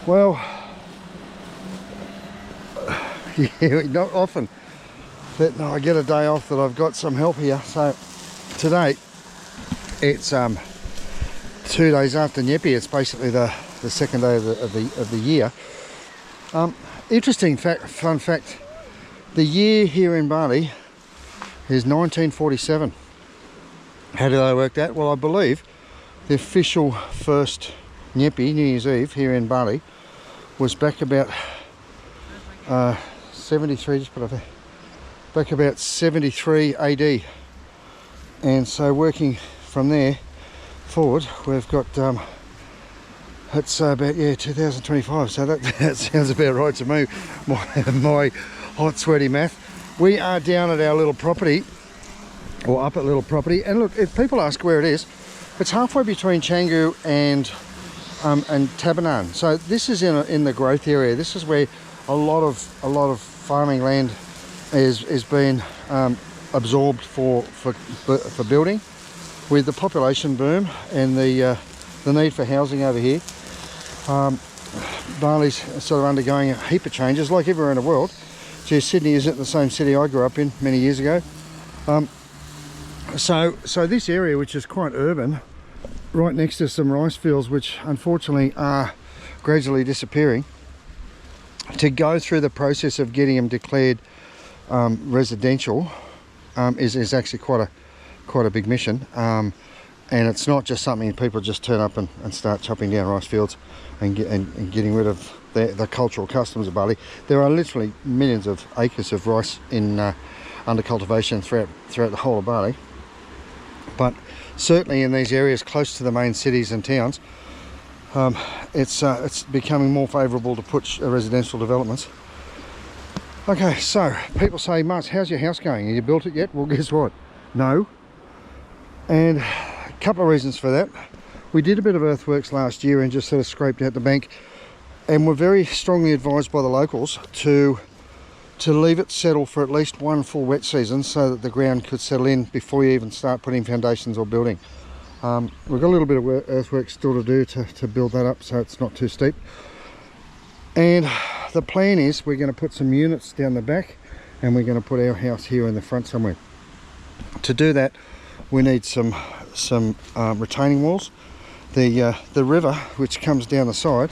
Well, yeah, not often that I get a day off that I've got some help here. So today it's 2 days after Nyepi. It's basically the second day of the year. Interesting fact, fun fact. The year here in Bali is 1947. How did I work that? Well, I believe the official first Nyepi, New Year's Eve, here in Bali was back about 73, just put up there, back about 73 AD. And so working from there forward, we've got, it's about, yeah, 2025, so that sounds about right to me, my hot sweaty math. We are down at our little property, or up at little property, and look, if people ask where it is, it's halfway between Canggu and Tabanan. So this is in the growth area. This is where a lot of farming land is being absorbed for building. With the population boom and the need for housing over here, Bali's sort of undergoing a heap of changes, like everywhere in the world. Gee, Sydney isn't the same city I grew up in many years ago. So this area, which is quite urban, right next to some rice fields, which unfortunately are gradually disappearing, to go through the process of getting them declared residential is actually quite a big mission. And it's not just something people just turn up and start chopping down rice fields and getting rid of the cultural customs of Bali. There are literally millions of acres of rice in under cultivation throughout the whole of Bali. But certainly in these areas close to the main cities and towns, it's becoming more favourable to put residential developments. Okay, so people say, Mars, how's your house going? Have you built it yet? Well, guess what? No. And a couple of reasons for that. We did a bit of earthworks last year and just sort of scraped out the bank, and we're very strongly advised by the locals to leave it settle for at least one full wet season so that the ground could settle in before you even start putting foundations or building. We've got a little bit of earthwork still to do to build that up so it's not too steep. And the plan is we're going to put some units down the back, and we're going to put our house here in the front somewhere. To do that, we need some retaining walls. The river, which comes down the side,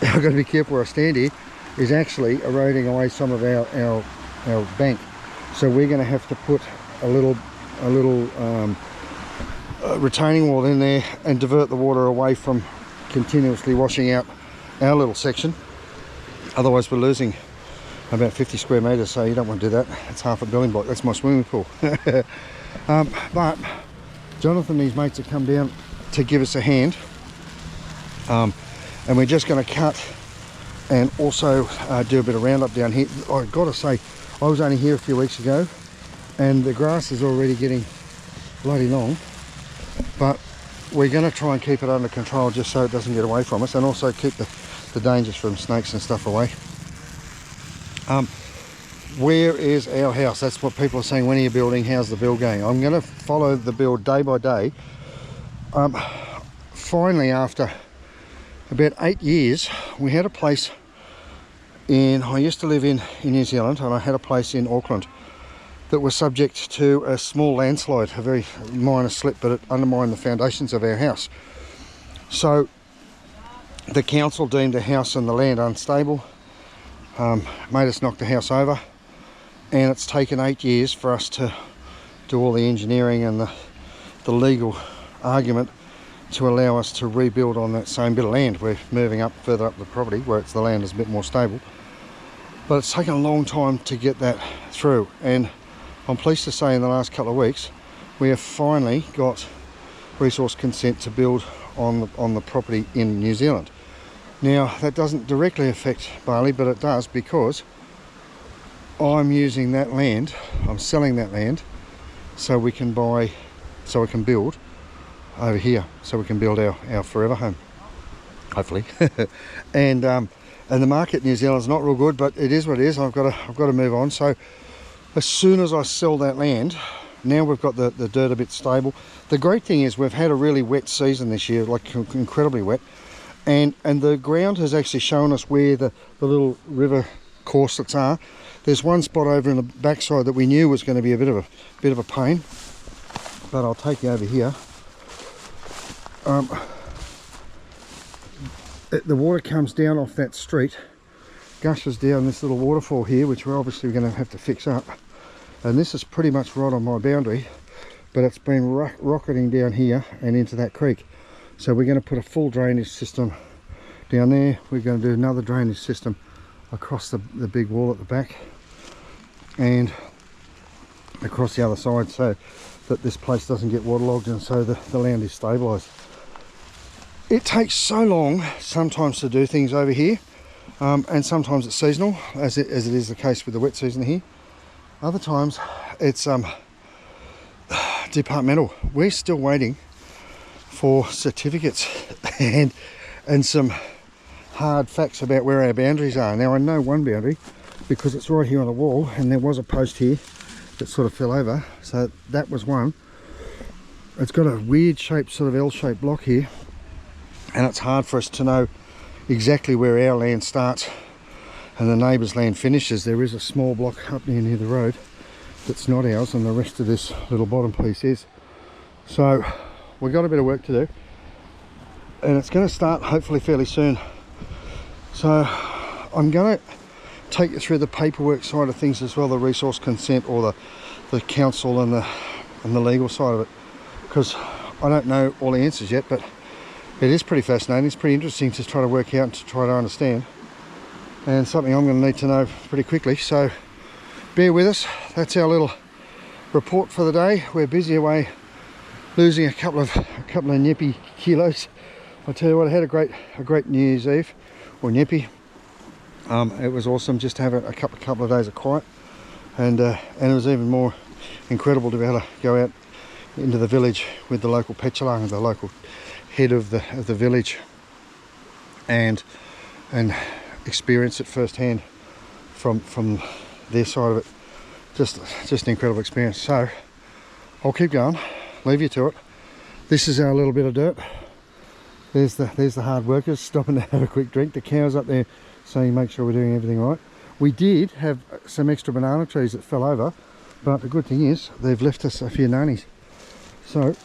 I've got to be careful where I stand here, is actually eroding away some of our bank. So we're going to have to put a little retaining wall in there and divert the water away from continuously washing out our little section. Otherwise we're losing about 50 square metres, so you don't want to do that. It's half a building block. That's my swimming pool. But Jonathan and his mates have come down to give us a hand, and we're just going to cut and also do a bit of roundup down here. I've got to say, I was only here a few weeks ago and the grass is already getting bloody long, but we're going to try and keep it under control just so it doesn't get away from us, and also keep the dangers from snakes and stuff away. Where is our house? That's what people are saying. When are you building? How's the build going? I'm going to follow the build day by day. Finally, after about 8 years, we had a place I used to live in New Zealand, and I had a place in Auckland that was subject to a small landslide, a very minor slip, but it undermined the foundations of our house. So the council deemed the house and the land unstable, made us knock the house over, and it's taken 8 years for us to do all the engineering and the legal argument to allow us to rebuild on that same bit of land. We're moving up further up the property where the land is a bit more stable, but it's taken a long time to get that through, and I'm pleased to say in the last couple of weeks we have finally got resource consent to build on the property in New Zealand. Now that doesn't directly affect Bali, but it does, because I'm using that land, I'm selling that land so we can build over here, so we can build our forever home, hopefully. and the market in New Zealand is not real good, but it is what it is. I've got to move on. So as soon as I sell that land, now we've got the dirt a bit stable. The great thing is we've had a really wet season this year, like incredibly wet, and the ground has actually shown us where the little river corslets are. There's one spot over in the backside that we knew was going to be a bit of a pain, but I'll take you over here. The water comes down off that street, gushes down this little waterfall here, which we're obviously going to have to fix up, and this is pretty much right on my boundary, but it's been rocketing down here and into that creek. So we're going to put a full drainage system down there. We're going to do another drainage system across the big wall at the back and across the other side, so that this place doesn't get waterlogged and so the land is stabilised. It takes so long sometimes to do things over here, and sometimes it's seasonal, as it is the case with the wet season here. Other times it's departmental. We're still waiting for certificates and some hard facts about where our boundaries are. Now I know one boundary because it's right here on the wall, and there was a post here that sort of fell over, so that was one. It's got a weird shaped sort of L-shaped block here, and it's hard for us to know exactly where our land starts and the neighbour's land finishes. There is a small block up near the road that's not ours, and the rest of this little bottom piece is. So we've got a bit of work to do, and it's going to start hopefully fairly soon. So I'm going to take you through the paperwork side of things as well, the resource consent, or the council and the legal side of it, because I don't know all the answers yet, but it is pretty fascinating. It's pretty interesting to try to work out and to try to understand, and something I'm going to need to know pretty quickly. So bear with us. That's our little report for the day. We're busy away losing a couple of nippy kilos. I tell you what, I had a great New Year's Eve, or nippy. It was awesome just to have a couple of days of quiet, and it was even more incredible to be able to go out into the village with the local petulant, the local head of the village, and experience it firsthand from their side of it. Just an incredible experience. So I'll keep going, leave you to it. This is our little bit of dirt. There's the hard workers stopping to have a quick drink. The cows up there saying make sure we're doing everything right. We did have some extra banana trees that fell over, but the good thing is they've left us a few nannies. So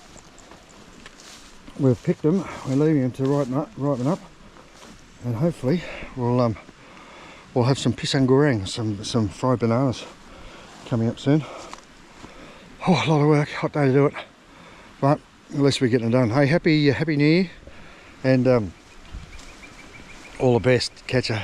we've picked them, we're leaving them to ripen up, and hopefully we'll have some pisang goreng, some fried bananas coming up soon. Oh, a lot of work, hot day to do it, but at least we're getting it done. Hey, happy New Year, and all the best. Catch ya.